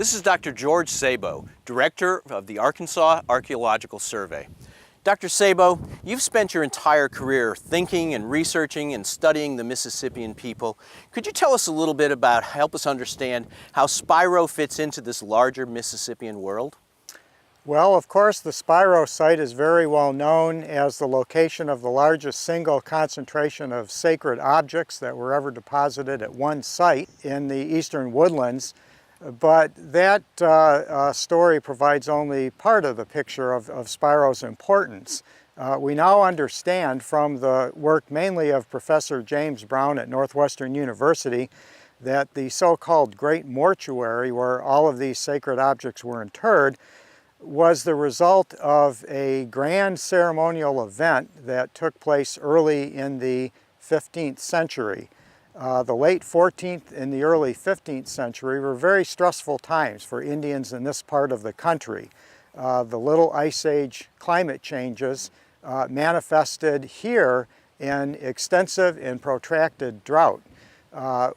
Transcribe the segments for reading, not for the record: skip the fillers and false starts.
This is Dr. George Sabo, Director of the Arkansas Archaeological Survey. Dr. Sabo, you've spent your entire career thinking and researching and studying the Mississippian people. Could you tell us a little bit about, help us understand how Spiro fits into this larger Mississippian world? Well, of course, the Spiro site is very well known as the location of the largest single concentration of sacred objects that were ever deposited at one site in the eastern woodlands. But that story provides only part of the picture of Spiro's importance. We now understand from the work mainly of Professor James Brown at Northwestern University that the so-called Great Mortuary, where all of these sacred objects were interred, was the result of a grand ceremonial event that took place early in the 15th century. The late 14th and the early 15th century were very stressful times for Indians in this part of the country. The Little Ice Age climate changes manifested here in extensive and protracted drought,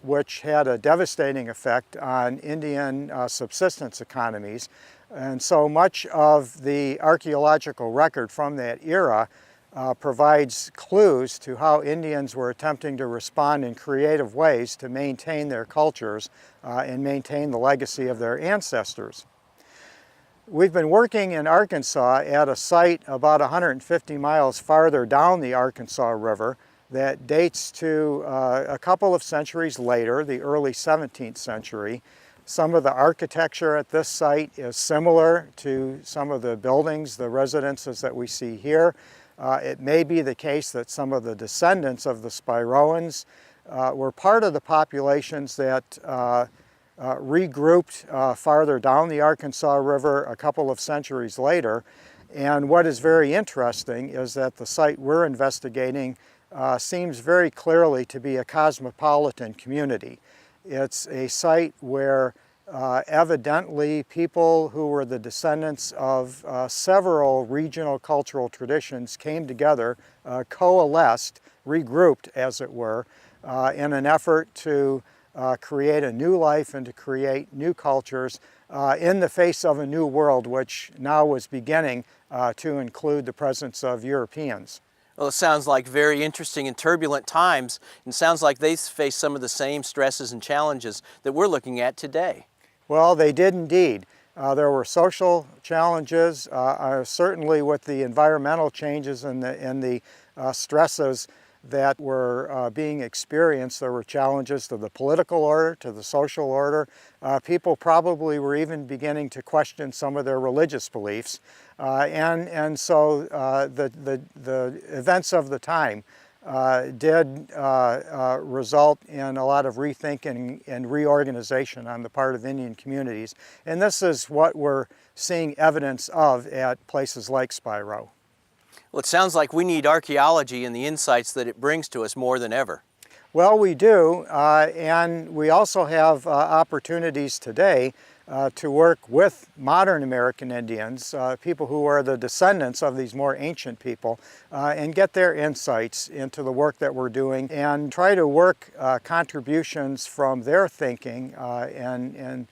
which had a devastating effect on Indian subsistence economies. And so much of the archaeological record from that era provides clues to how Indians were attempting to respond in creative ways to maintain their cultures and maintain the legacy of their ancestors. We've been working in Arkansas at a site about 150 miles farther down the Arkansas River that dates to a couple of centuries later, the early 17th century. Some of the architecture at this site is similar to some of the buildings, the residences that we see here. It may be the case that some of the descendants of the Spiroans were part of the populations that regrouped farther down the Arkansas River a couple of centuries later. And what is very interesting is that the site we're investigating seems very clearly to be a cosmopolitan community. It's a site where evidently people who were the descendants of several regional cultural traditions came together, coalesced, regrouped as it were, in an effort to create a new life and to create new cultures in the face of a new world which now was beginning to include the presence of Europeans. Well, it sounds like very interesting and turbulent times, and sounds like they face some of the same stresses and challenges that we're looking at today. Well, they did indeed. There were social challenges, certainly with the environmental changes and the stresses that were being experienced. There were challenges to the political order, to the social order. People probably were even beginning to question some of their religious beliefs. And so the events of the time did result in a lot of rethinking and reorganization on the part of Indian communities. And this is what we're seeing evidence of at places like Spiro. Well, it sounds like we need archaeology and the insights that it brings to us more than ever. Well, we do, and we also have opportunities today to work with modern American Indians, people who are the descendants of these more ancient people, and get their insights into the work that we're doing and try to work contributions from their thinking and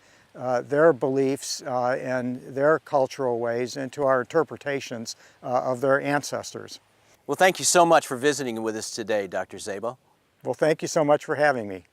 their beliefs and their cultural ways into our interpretations of their ancestors. Well, thank you so much for visiting with us today, Dr. Sabo. Well, thank you so much for having me.